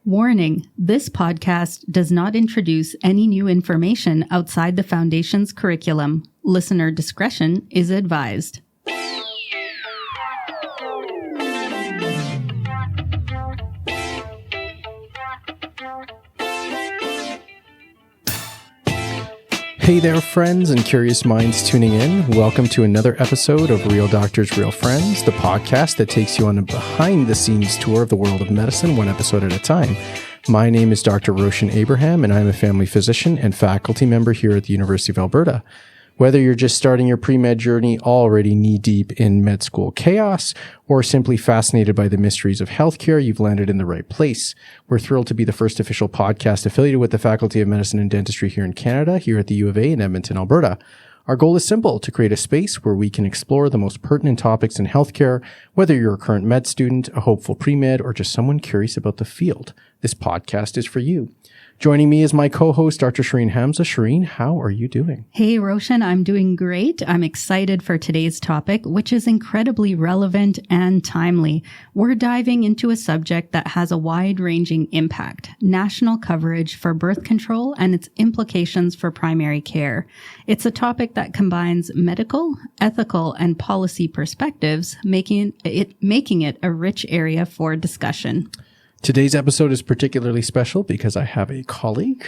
Warning, this podcast does not introduce any new information outside the Foundation's curriculum. Listener discretion is advised. Hey there, friends and curious minds tuning in. Welcome to another episode of Real Doctors, Real Friends, the podcast that takes you on a behind-the-scenes tour of the world of medicine, one episode at a time. My name is Dr. Roshan Abraham, and I'm a family physician and faculty member here at the University of Alberta. Whether you're just starting your pre-med journey, already knee-deep in med school chaos, or simply fascinated by the mysteries of healthcare, you've landed in the right place. We're thrilled to be the first official podcast affiliated with the Faculty of Medicine and Dentistry here in Canada, here at the U of A in Edmonton, Alberta. Our goal is simple, to create a space where we can explore the most pertinent topics in healthcare, whether you're a current med student, a hopeful pre-med, or just someone curious about the field. This podcast is for you. Joining me is my co-host, Dr. Shereen Hamza. Shereen, how are you doing? Hey, Roshan, I'm doing great. I'm excited for today's topic, which is incredibly relevant and timely. We're diving into a subject that has a wide-ranging impact, national coverage for birth control and its implications for primary care. It's a topic that combines medical, ethical, and policy perspectives, making it a rich area for discussion. Today's episode is particularly special because I have a colleague,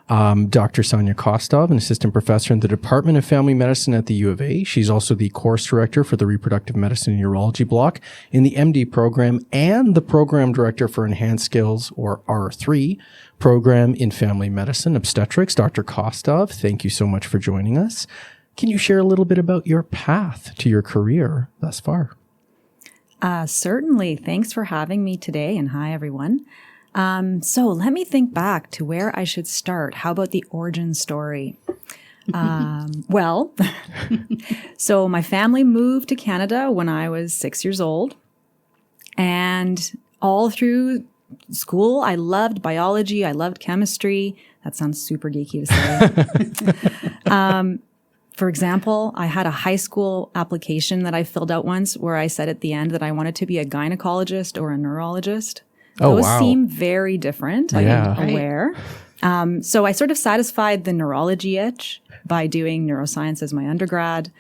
Dr. Sanja Kostov, an assistant professor in the Department of Family Medicine at the U of A. She's also the course director for the Reproductive Medicine and Urology block in the MD program and the program director for Enhanced Skills, or R3, program in Family Medicine Obstetrics. Dr. Kostov, thank you so much for joining us. Can you share a little bit about your path to your career thus far? Certainly. Thanks for having me today, and hi, everyone. So let me think back to where I should start. How about the origin story? So my family moved to Canada when I was 6 years old, and all through school, I loved biology. I loved chemistry. That sounds super geeky to say. For example, I had a high school application that I filled out once where I said at the end that I wanted to be a gynecologist or a neurologist. Those seem very different. Yeah. I'm aware. So I sort of satisfied the neurology itch by doing neuroscience as my undergrad,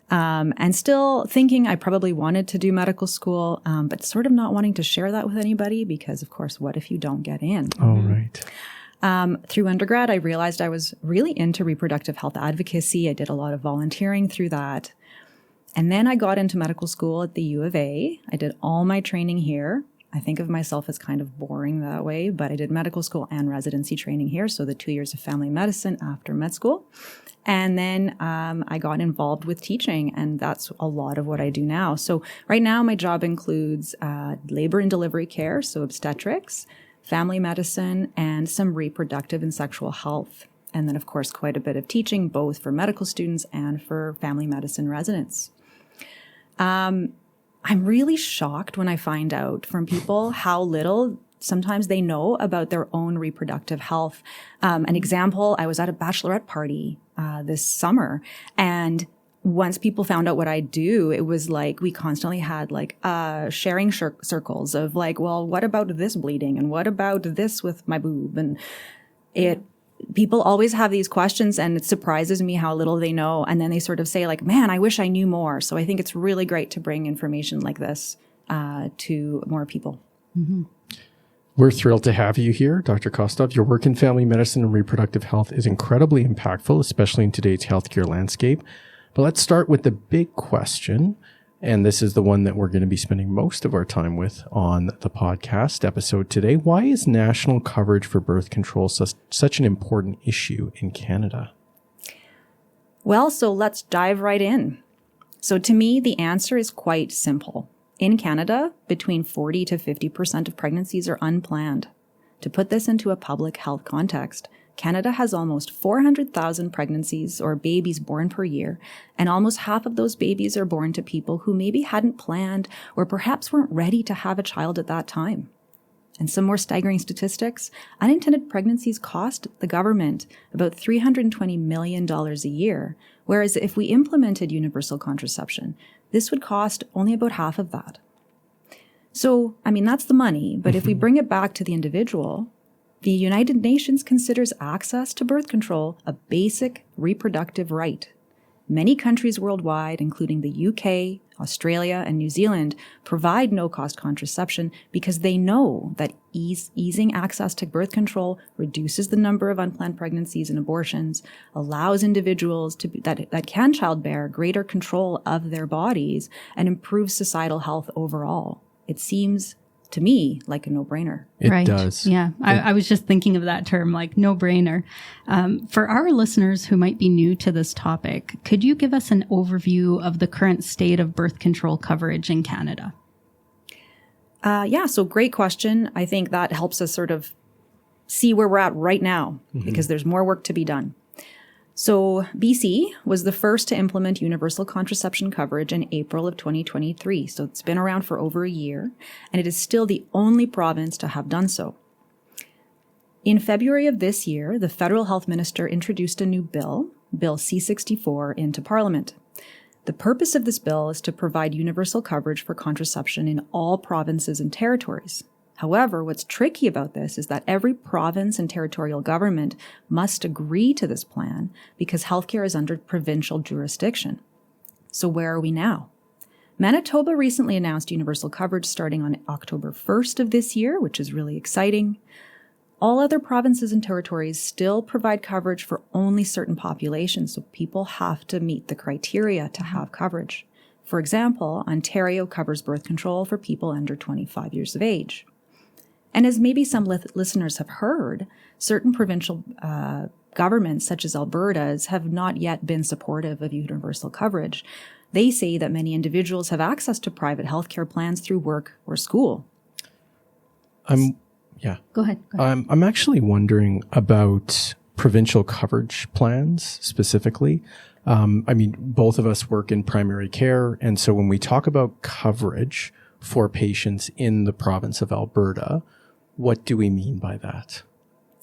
and still thinking I probably wanted to do medical school, but sort of not wanting to share that with anybody because, of course, what if you don't get in? Oh, right. Through undergrad, I realized I was really into reproductive health advocacy. I did a lot of volunteering through that. And then I got into medical school at the U of A. I did all my training here. I think of myself as kind of boring that way, but I did medical school and residency training here. So the 2 years of family medicine after med school. And then I got involved with teaching, and that's a lot of what I do now. So right now, my job includes labor and delivery care, so obstetrics, family medicine, and some reproductive and sexual health. And then, of course, quite a bit of teaching, both for medical students and for family medicine residents. I'm really shocked when I find out from people how little sometimes they know about their own reproductive health. An example, I was at a bachelorette party this summer, and once people found out what I do, it was like we constantly had like sharing circles of like, well, what about this bleeding? And what about this with my boob? And people always have these questions, and it surprises me how little they know. And then they sort of say like, man, I wish I knew more. So I think it's really great to bring information like this to more people. Mm-hmm. We're thrilled to have you here, Dr. Kostov. Your work in family medicine and reproductive health is incredibly impactful, especially in today's healthcare landscape. But let's start with the big question, and this is the one that we're going to be spending most of our time with on the podcast episode today. Why is national coverage for birth control such an important issue in Canada? Well, so let's dive right in. So to me, the answer is quite simple. In Canada, between 40 to 50% of pregnancies are unplanned. To put this into a public health context, Canada has almost 400,000 pregnancies or babies born per year, and almost half of those babies are born to people who maybe hadn't planned or perhaps weren't ready to have a child at that time. And some more staggering statistics, unintended pregnancies cost the government about $320 million a year, whereas if we implemented universal contraception, this would cost only about half of that. So, I mean, that's the money. But if we bring it back to the individual, the United Nations considers access to birth control a basic reproductive right. Many countries worldwide, including the UK, Australia, and New Zealand, provide no-cost contraception because they know that easing access to birth control reduces the number of unplanned pregnancies and abortions, allows individuals that can childbear greater control of their bodies, and improves societal health overall. It seems to me like a no-brainer. It does. Yeah. I was just thinking of that term, like no-brainer. For our listeners who might be new to this topic, could you give us an overview of the current state of birth control coverage in Canada? So great question. I think that helps us sort of see where we're at right now, because there's more work to be done. So BC was the first to implement universal contraception coverage in April of 2023. So it's been around for over a year, and it is still the only province to have done so. In February of this year, the federal health minister introduced a new bill, Bill C-64, into Parliament. The purpose of this bill is to provide universal coverage for contraception in all provinces and territories. However, what's tricky about this is that every province and territorial government must agree to this plan because healthcare is under provincial jurisdiction. So where are we now? Manitoba recently announced universal coverage starting on October 1st of this year, which is really exciting. All other provinces and territories still provide coverage for only certain populations, so people have to meet the criteria to have coverage. For example, Ontario covers birth control for people under 25 years of age. And as maybe some listeners have heard, certain provincial governments, such as Alberta's, have not yet been supportive of universal coverage. They say that many individuals have access to private healthcare plans through work or school. Go ahead. I'm actually wondering about provincial coverage plans specifically. Both of us work in primary care. And so when we talk about coverage for patients in the province of Alberta, what do we mean by that?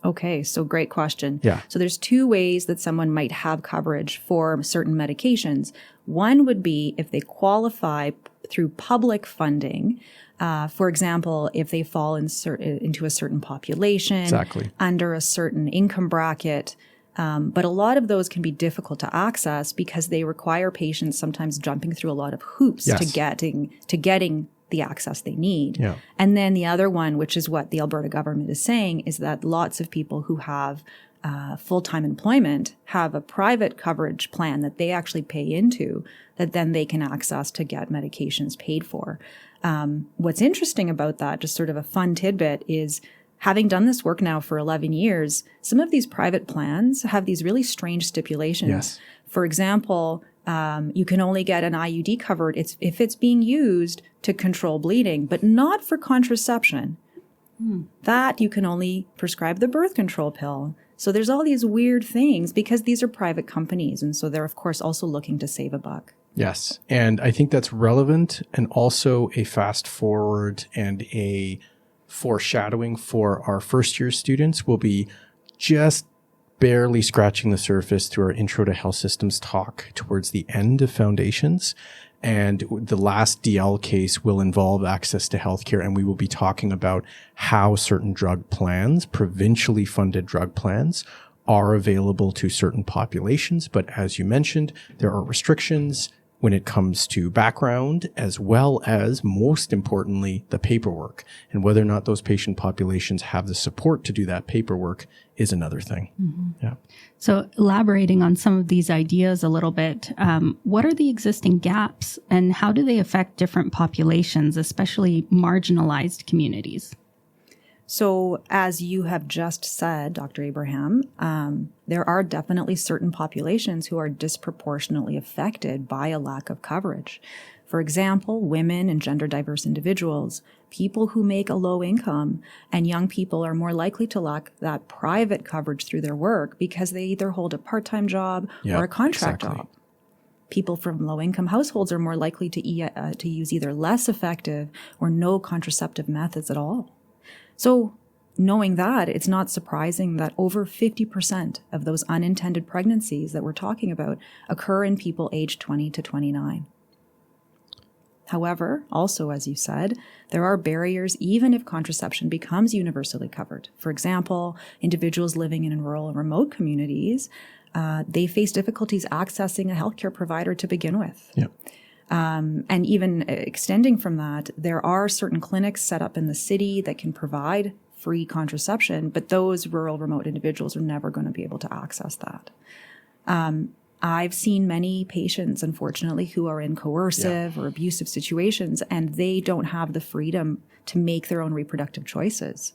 Okay, so great question. Yeah. So there's two ways that someone might have coverage for certain medications. One would be if they qualify through public funding. For example, if they fall into a certain population, exactly, under a certain income bracket. But a lot of those can be difficult to access because they require patients sometimes jumping through a lot of hoops to getting the access they need. Yeah. And then the other one, which is what the Alberta government is saying, is that lots of people who have full-time employment have a private coverage plan that they actually pay into that then they can access to get medications paid for. What's interesting about that, just sort of a fun tidbit, is having done this work now for 11 years, some of these private plans have these really strange stipulations. Yes. For example, you can only get an IUD covered if it's being used to control bleeding, but not for contraception. That you can only prescribe the birth control pill. So there's all these weird things because these are private companies. And so they're, of course, also looking to save a buck. Yes. And I think that's relevant and also a fast forward and a foreshadowing for our first year students. We'll be just barely scratching the surface through our Intro to Health Systems talk towards the end of Foundations. And the last DL case will involve access to healthcare, and we will be talking about how certain drug plans, provincially funded drug plans, are available to certain populations. But as you mentioned, there are restrictions when it comes to background, as well as, most importantly, the paperwork. And whether or not those patient populations have the support to do that paperwork is another thing. Mm-hmm. Yeah. So elaborating on some of these ideas a little bit, what are the existing gaps and how do they affect different populations, especially marginalized communities? So as you have just said, Dr. Abraham, there are definitely certain populations who are disproportionately affected by a lack of coverage. For example, women and gender diverse individuals, people who make a low income, and young people are more likely to lack that private coverage through their work because they either hold a part-time job or a contract job. People from low-income households are more likely to use either less effective or no contraceptive methods at all. So knowing that, it's not surprising that over 50% of those unintended pregnancies that we're talking about occur in people aged 20 to 29. However, also, as you said, there are barriers even if contraception becomes universally covered. For example, individuals living in rural and remote communities, they face difficulties accessing a healthcare provider to begin with. Yeah. And even extending from that, there are certain clinics set up in the city that can provide free contraception, but those rural, remote individuals are never going to be able to access that. I've seen many patients, unfortunately, who are in coercive or abusive situations, and they don't have the freedom to make their own reproductive choices.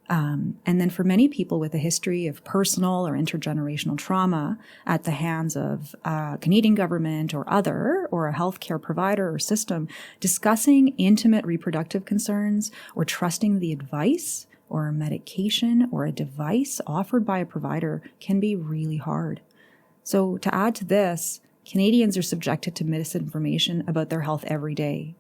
And then for many people with a history of personal or intergenerational trauma at the hands of Canadian government or a healthcare provider or system, discussing intimate reproductive concerns or trusting the advice or a medication or a device offered by a provider can be really hard. So to add to this, Canadians are subjected to misinformation about their health every day.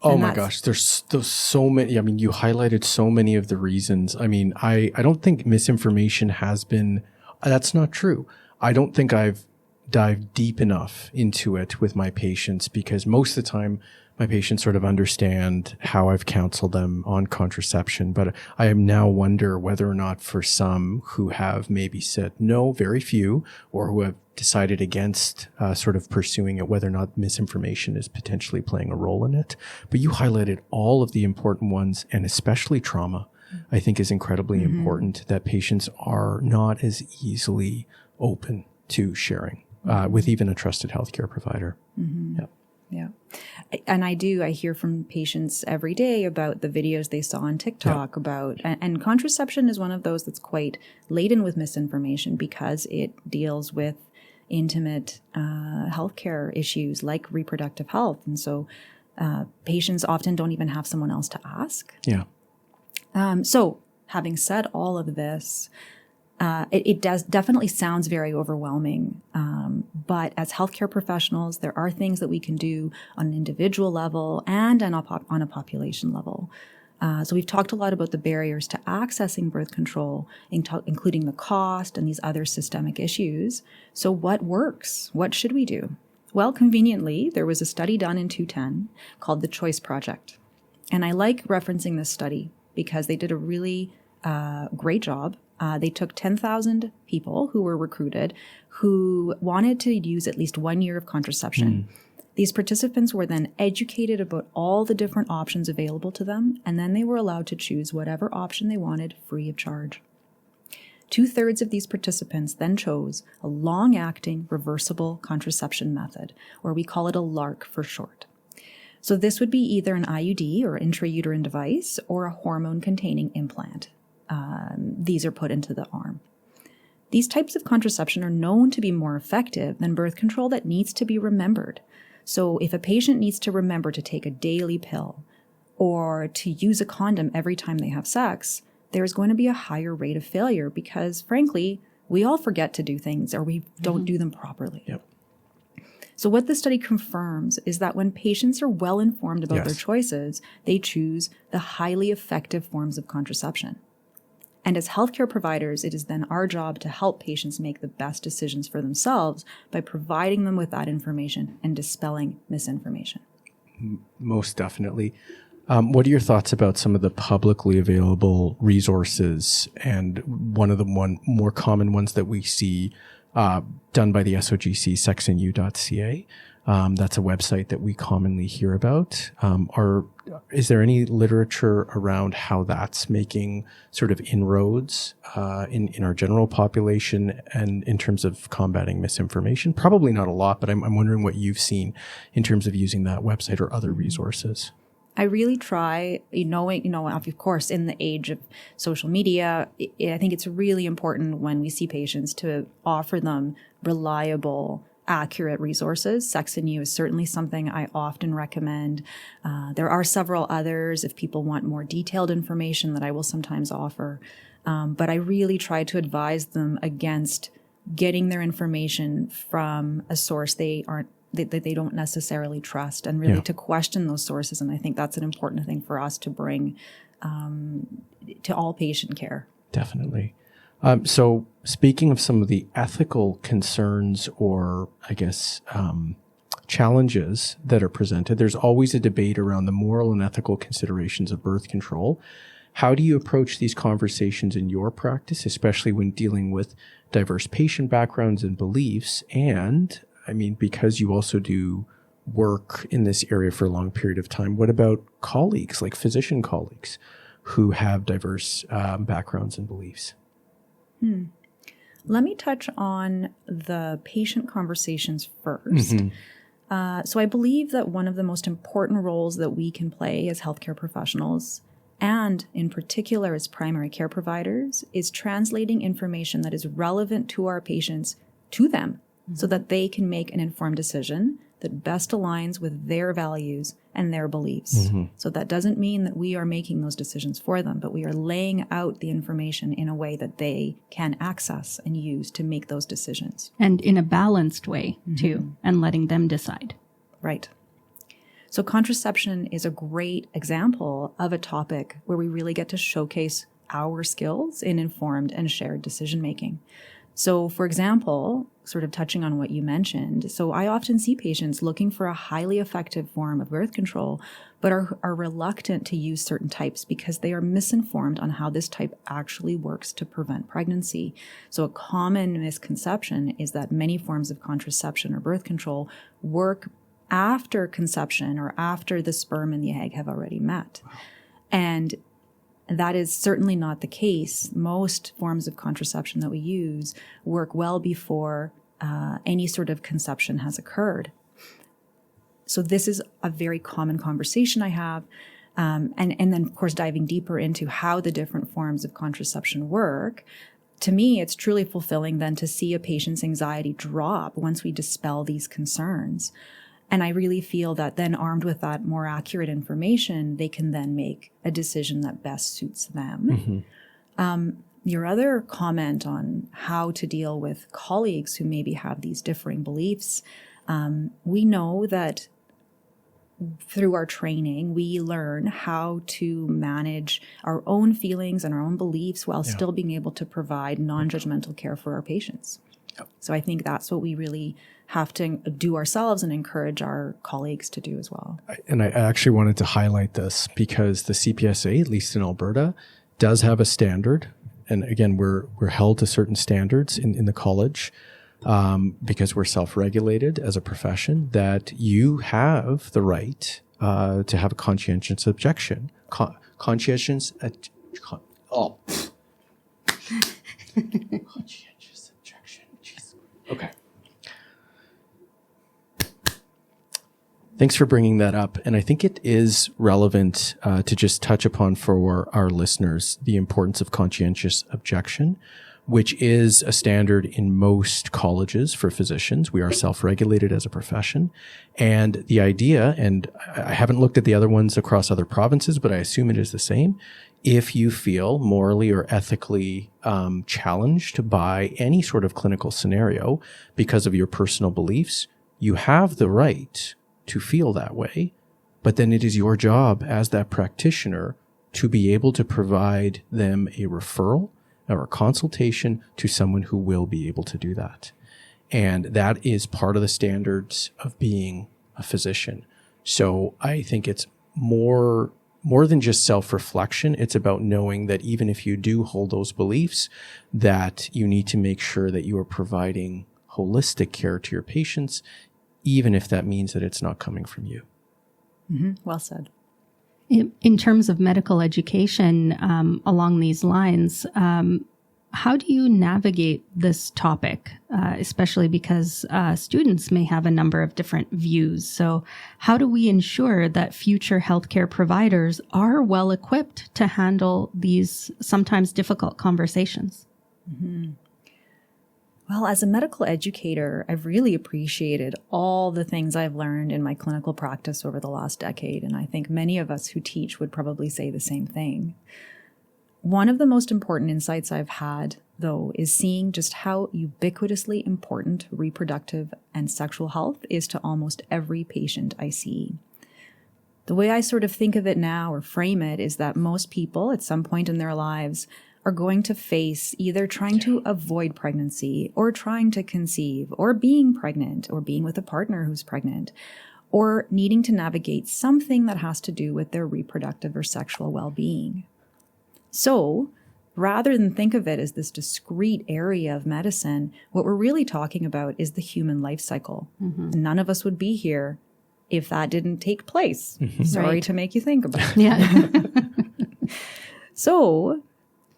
Oh my gosh, there's so many. I mean, you highlighted so many of the reasons. I mean, I don't think misinformation has been, that's not true. I don't think I've dived deep enough into it with my patients because most of the time my patients sort of understand how I've counseled them on contraception, but I am now wonder whether or not for some who have maybe said no, very few, or who have decided against sort of pursuing it, whether or not misinformation is potentially playing a role in it. But you highlighted all of the important ones, and especially trauma, I think is incredibly important, that patients are not as easily open to sharing with even a trusted healthcare provider. Yeah. Yeah. And I hear from patients every day about the videos they saw on TikTok about, and contraception is one of those that's quite laden with misinformation because it deals with intimate healthcare issues like reproductive health. And so patients often don't even have someone else to ask. Yeah. So having said all of this, it does definitely sounds very overwhelming. But as healthcare professionals, there are things that we can do on an individual level and on a population level. So we've talked a lot about the barriers to accessing birth control, including the cost and these other systemic issues. So what works? What should we do? Well, conveniently, there was a study done in 2010 called the Choice Project. And I like referencing this study because they did a really great job. They took 10,000 people who were recruited who wanted to use at least 1 year of contraception. These participants were then educated about all the different options available to them, and then they were allowed to choose whatever option they wanted free of charge. 2/3 of these participants then chose a long-acting reversible contraception method, or we call it a LARC for short. So this would be either an IUD or intrauterine device or a hormone-containing implant. These are put into the arm. These types of contraception are known to be more effective than birth control that needs to be remembered. So if a patient needs to remember to take a daily pill or to use a condom every time they have sex, there's going to be a higher rate of failure because, frankly, we all forget to do things or we don't do them properly. Yep. So what the study confirms is that when patients are well informed about their choices, they choose the highly effective forms of contraception. And as healthcare providers, it is then our job to help patients make the best decisions for themselves by providing them with that information and dispelling misinformation. Most definitely. What are your thoughts about some of the publicly available resources? And one of the more common ones that we see done by the SOGC, sexandyou.ca. That's a website that we commonly hear about. Is there any literature around how that's making sort of inroads in our general population and in terms of combating misinformation? Probably not a lot, but I'm wondering what you've seen in terms of using that website or other resources. I really try, of course, in the age of social media, I think it's really important when we see patients to offer them reliable, accurate resources. Sex and You is certainly something I often recommend. There are several others if people want more detailed information that I will sometimes offer. But I really try to advise them against getting their information from a source that they don't necessarily trust, and really to question those sources. And I think that's an important thing for us to bring to all patient care. Definitely. So speaking of some of the ethical concerns or, I guess, challenges that are presented. There's always a debate around the moral and ethical considerations of birth control. How do you approach these conversations in your practice, especially when dealing with diverse patient backgrounds and beliefs? And, I mean, because you also do work in this area for a long period of time, what about colleagues, like physician colleagues, who have diverse backgrounds and beliefs? Let me touch on the patient conversations first. So I believe that one of the most important roles that we can play as healthcare professionals, and in particular as primary care providers, is translating information that is relevant to our patients to them so that they can make an informed decision that best aligns with their values and their beliefs. So that doesn't mean that we are making those decisions for them, but we are laying out the information in a way that they can access and use to make those decisions. And in a balanced way, too, and letting them decide. Right. So contraception is a great example of a topic where we really get to showcase our skills in informed and shared decision-making. So, for example, sort of touching on what you mentioned, so I often see patients looking for a highly effective form of birth control, but are reluctant to use certain types because they are misinformed on how this type actually works to prevent pregnancy. So a common misconception is that many forms of contraception or birth control work after conception or after the sperm and the egg have already met. And that is certainly not the case. Most forms of contraception that we use work well before any sort of conception has occurred. So this is a very common conversation I have. And then, of course, diving deeper into how the different forms of contraception work. To me, it's truly fulfilling then to see a patient's anxiety drop once we dispel these concerns. And I really feel that then armed with that more accurate information, they can then make a decision that best suits them. Your other comment on how to deal with colleagues who maybe have these differing beliefs, we know that through our training, we learn how to manage our own feelings and our own beliefs while still being able to provide non-judgmental care for our patients. So I think that's what we really have to do ourselves and encourage our colleagues to do as well. And I actually wanted to highlight this because the CPSA, at least in Alberta, does have a standard. And again, we're held to certain standards in the college because we're self-regulated as a profession, that you have the right to have a conscientious objection. Conscientious objection. Jeez. Okay. Thanks for bringing that up. And I think it is relevant to just touch upon for our listeners the importance of conscientious objection, which is a standard in most colleges for physicians. We are self-regulated as a profession. And the idea, and I haven't looked at the other ones across other provinces, but I assume it is the same. If you feel morally or ethically challenged by any sort of clinical scenario because of your personal beliefs, you have the right to feel that way, but then it is your job as that practitioner to be able to provide them a referral or a consultation to someone who will be able to do that. And that is part of the standards of being a physician. So I think it's more than just self-reflection. It's about knowing that even if you do hold those beliefs, that you need to make sure that you are providing holistic care to your patients, even if that means that it's not coming from you. Well said. In terms of medical education, along these lines, how do you navigate this topic, especially because students may have a number of different views? So how do we ensure that future healthcare providers are well equipped to handle these sometimes difficult conversations? Well, as a medical educator, I've really appreciated all the things I've learned in my clinical practice over the last decade, and I think many of us who teach would probably say the same thing. One of the most important insights I've had, though, is seeing just how ubiquitously important reproductive and sexual health is to almost every patient I see. The way I sort of think of it now or frame it is that most people at some point in their lives are going to face either trying to avoid pregnancy or trying to conceive or being pregnant or being with a partner who's pregnant or needing to navigate something that has to do with their reproductive or sexual well-being. So rather than think of it as this discrete area of medicine, what we're really talking about is the human life cycle. None of us would be here if that didn't take place. Sorry to make you think about it. Yeah. So,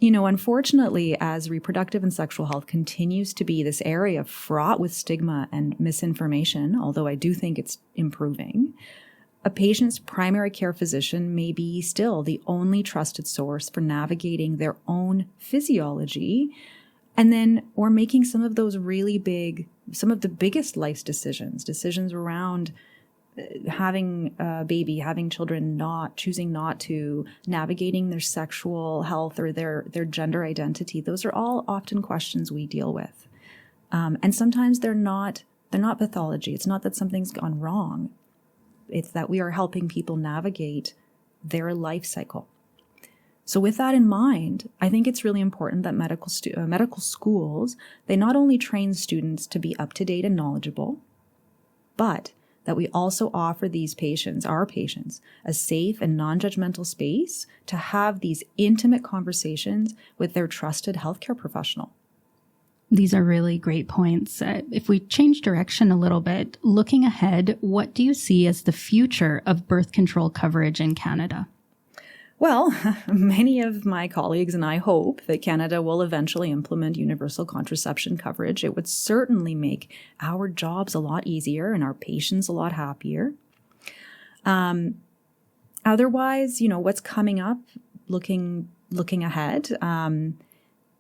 unfortunately, as reproductive and sexual health continues to be this area fraught with stigma and misinformation, although I do think it's improving, a patient's primary care physician may be still the only trusted source for navigating their own physiology, or making some of those some of the biggest life decisions around having a baby, having children, choosing not to, navigating their sexual health or their gender identity. Those are all often questions we deal with. And sometimes they're not pathology. It's not that something's gone wrong. It's that we are helping people navigate their life cycle. So with that in mind, I think it's really important that medical schools, they not only train students to be up to date and knowledgeable, but that we also offer our patients, a safe and non-judgmental space to have these intimate conversations with their trusted healthcare professional. These are really great points. If we change direction a little bit, looking ahead, what do you see as the future of birth control coverage in Canada? Well, many of my colleagues and I hope that Canada will eventually implement universal contraception coverage. It would certainly make our jobs a lot easier and our patients a lot happier. Otherwise, what's coming up, looking ahead,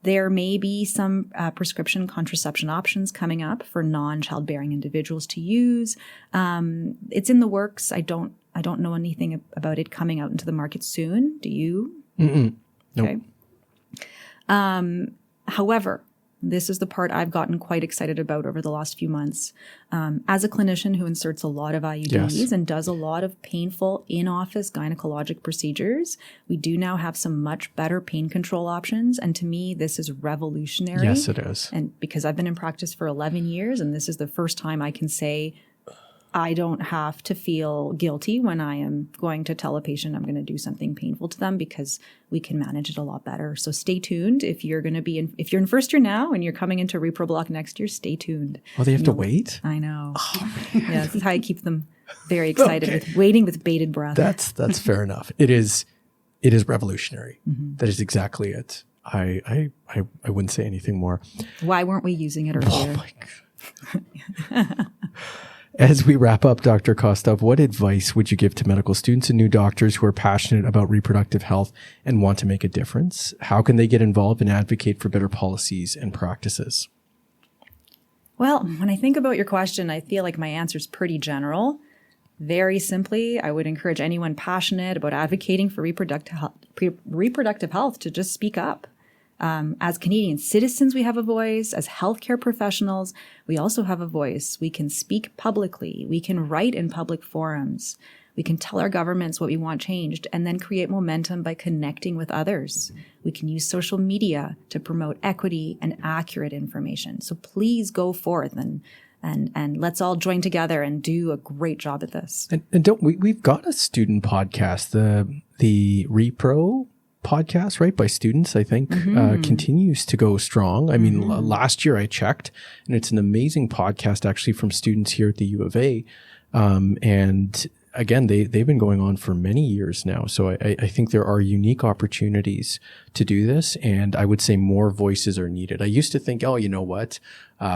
there may be some prescription contraception options coming up for non-childbearing individuals to use. It's in the works. I don't know anything about it coming out into the market soon. Do you? Nope. Okay. However, this is the part I've gotten quite excited about over the last few months. As a clinician who inserts a lot of IUDs and does a lot of painful in-office gynecologic procedures, we do now have some much better pain control options. And to me, this is revolutionary. Yes, it is. And because I've been in practice for 11 years, and this is the first time I can say, I don't have to feel guilty when I am going to tell a patient I'm going to do something painful to them, because we can manage it a lot better. So stay tuned. If you're in first year now and you're coming into Repro Block next year, stay tuned. Oh, they have to wait? I know. Oh, yeah, this is how I keep them very excited, waiting with bated breath. That's fair enough. It is revolutionary. That is exactly it. I wouldn't say anything more. Why weren't we using it earlier? Oh my God. As we wrap up, Dr. Kostov, what advice would you give to medical students and new doctors who are passionate about reproductive health and want to make a difference? How can they get involved and advocate for better policies and practices? Well, when I think about your question, I feel like my answer is pretty general. Very simply, I would encourage anyone passionate about advocating for reproductive health to just speak up. As Canadian citizens, we have a voice. As healthcare professionals, we also have a voice. We can speak publicly. We can write in public forums. We can tell our governments what we want changed and then create momentum by connecting with others. We can use social media to promote equity and accurate information. So please go forth and let's all join together and do a great job at this. And we've got a student podcast, the Repro podcast, right, by students, I think, continues to go strong. I mean, last year I checked, and it's an amazing podcast actually from students here at the U of A. And again, they've been going on for many years now. So I think there are unique opportunities to do this. And I would say more voices are needed. I used to think, oh, you know what?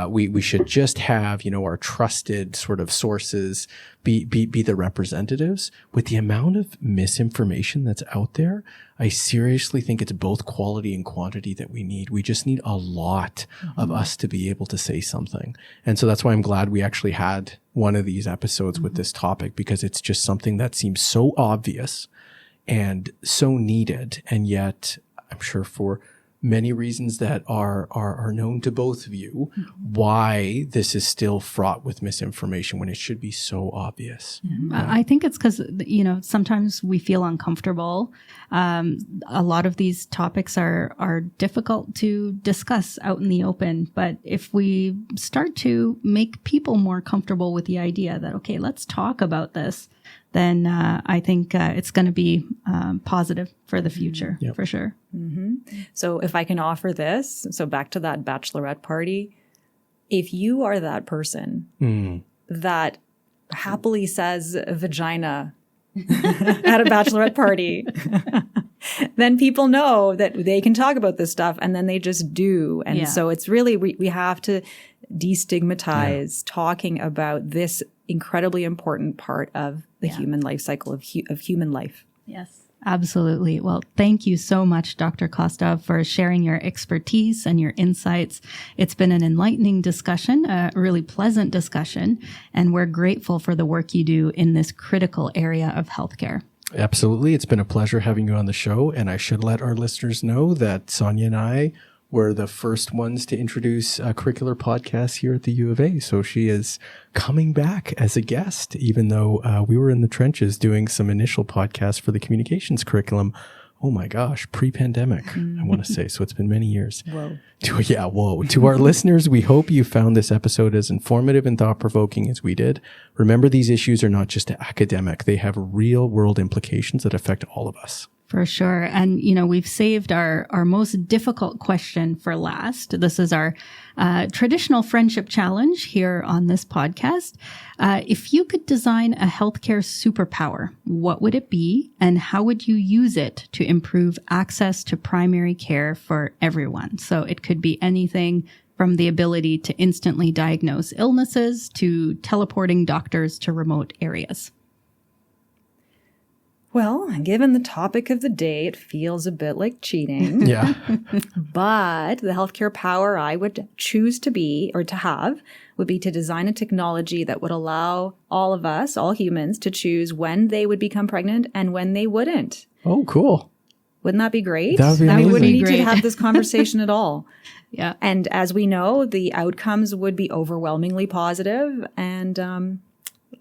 We should just have, our trusted sort of sources be the representatives. With the amount of misinformation that's out there, I seriously think it's both quality and quantity that we need. We just need a lot of us to be able to say something. And so that's why I'm glad we actually had one of these episodes with this topic, because it's just something that seems so obvious and so needed. And yet I'm sure for many reasons that are known to both of you why this is still fraught with misinformation when it should be so obvious. I think it's because, sometimes we feel uncomfortable. A lot of these topics are difficult to discuss out in the open. But if we start to make people more comfortable with the idea that, okay, let's talk about this, then I think it's going to be positive for the future, for sure. Mm-hmm. So if I can offer this, so back to that bachelorette party, if you are that person that happily says vagina at a bachelorette party, then people know that they can talk about this stuff, and then they just do. And so it's really, we have to destigmatize talking about this incredibly important part of the human life cycle of human life. Yes, absolutely. Well, thank you so much, Dr. Kostov, for sharing your expertise and your insights. It's been an enlightening discussion, a really pleasant discussion, and we're grateful for the work you do in this critical area of healthcare. Absolutely. It's been a pleasure having you on the show, and I should let our listeners know that Sanja and I were the first ones to introduce curricular podcasts here at the U of A. So she is coming back as a guest, even though we were in the trenches doing some initial podcasts for the communications curriculum. Oh my gosh, pre-pandemic, I want to say. So it's been many years. Whoa. To our listeners, we hope you found this episode as informative and thought-provoking as we did. Remember, these issues are not just academic. They have real-world implications that affect all of us. For sure. And, we've saved our most difficult question for last. This is our traditional friendship challenge here on this podcast. If you could design a healthcare superpower, what would it be? And how would you use it to improve access to primary care for everyone? So it could be anything from the ability to instantly diagnose illnesses to teleporting doctors to remote areas. Well, given the topic of the day, it feels a bit like cheating. Yeah. But the healthcare power I would choose to be or to have would be to design a technology that would allow all of us, all humans, to choose when they would become pregnant and when they wouldn't. Oh, cool. Wouldn't that be great? That would be amazing. We wouldn't need to have this conversation at all. Yeah. And as we know, the outcomes would be overwhelmingly positive and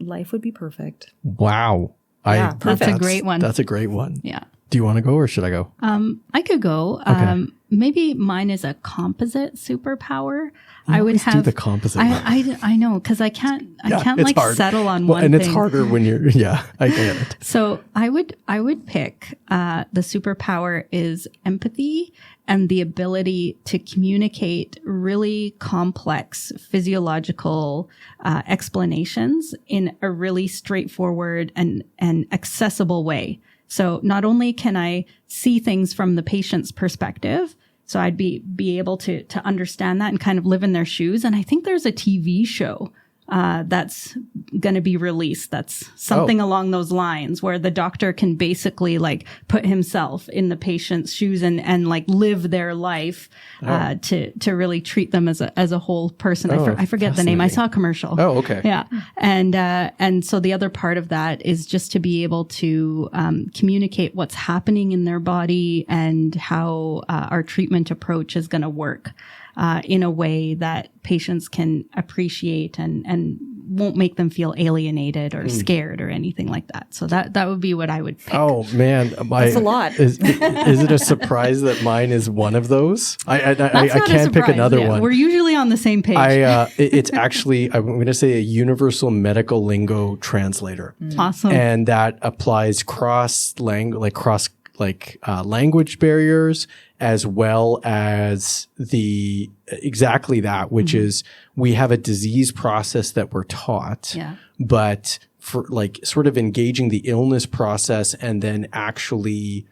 life would be perfect. Wow. That's a great one. That's a great one. Yeah. Do you want to go or should I go? I could go. Okay. Maybe mine is a composite superpower. I would have do the composite. I know, because I can't like hard. settle on one thing. And it's harder when you're I get it. So I would pick the superpower is empathy and the ability to communicate really complex physiological explanations in a really straightforward and accessible way. So not only can I see things from the patient's perspective, so I'd be able to understand that and kind of live in their shoes. And I think there's a TV show that's going to be released. That's something along those lines where the doctor can basically like put himself in the patient's shoes and like live their life to really treat them as a whole person. I forget the name. I saw a commercial. Oh, okay. Yeah. And so the other part of that is just to be able to communicate what's happening in their body and how our treatment approach is going to work in a way that patients can appreciate and won't make them feel alienated or scared or anything like that. So that would be what I would pick. Oh man, that's a lot. Is it a surprise that mine is one of those? I can't pick another one. We're usually on the same page. It's actually, I'm going to say a universal medical lingo translator. Awesome. And that applies language barriers, as well as exactly that, which is we have a disease process that we're taught, but for like sort of engaging the illness process and then actually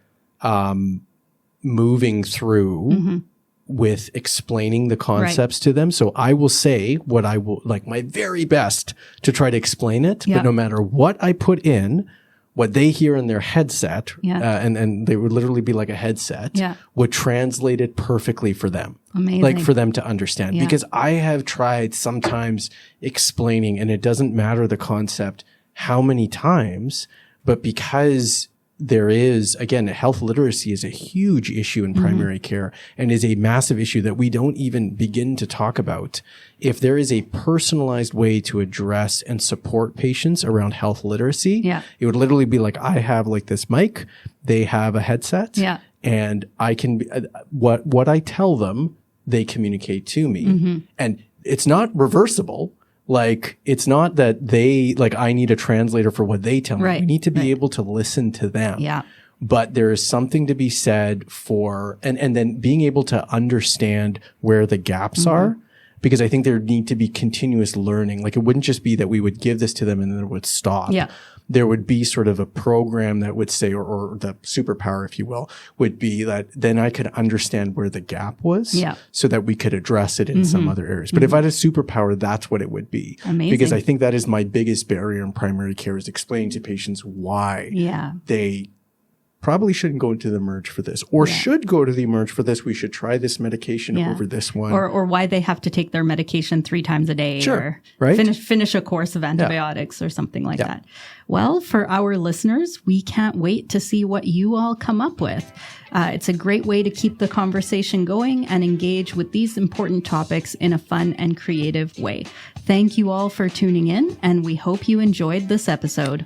moving through with explaining the concepts to them. So I will say what I will like my very best to try to explain it, but no matter what I put in, what they hear in their headset, and they would literally be like a headset, would translate it perfectly for them. Amazing. Like for them to understand. Because I have tried sometimes explaining, and it doesn't matter the concept how many times, but because there is, again, health literacy is a huge issue in primary care and is a massive issue that we don't even begin to talk about. If there is a personalized way to address and support patients around health literacy, it would literally be like, I have like this mic, they have a headset, and I can, what I tell them, they communicate to me. And it's not reversible. Like, it's not that they, like, I need a translator for what they tell me. We need to be able to listen to them. But there is something to be said for, and then being able to understand where the gaps are, because I think there need to be continuous learning. Like, it wouldn't just be that we would give this to them and then it would stop. There would be sort of a program that would say, or the superpower, if you will, would be that then I could understand where the gap was so that we could address it in some other areas. But if I had a superpower, that's what it would be. Amazing. Because I think that is my biggest barrier in primary care, is explaining to patients why they probably shouldn't go into the emerge for this, or should go to the emerge for this. We should try this medication over this one. Or why they have to take their medication 3 times a day, or finish a course of antibiotics or something like that. Well, for our listeners, we can't wait to see what you all come up with. It's a great way to keep the conversation going and engage with these important topics in a fun and creative way. Thank you all for tuning in, and we hope you enjoyed this episode.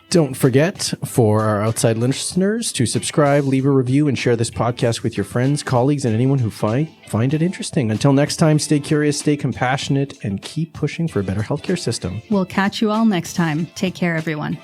Don't forget, for our outside listeners, to subscribe, leave a review, and share this podcast with your friends, colleagues, and anyone who find it interesting. Until next time, stay curious, stay compassionate, and keep pushing for a better healthcare system. We'll catch you all next time. Take care, everyone.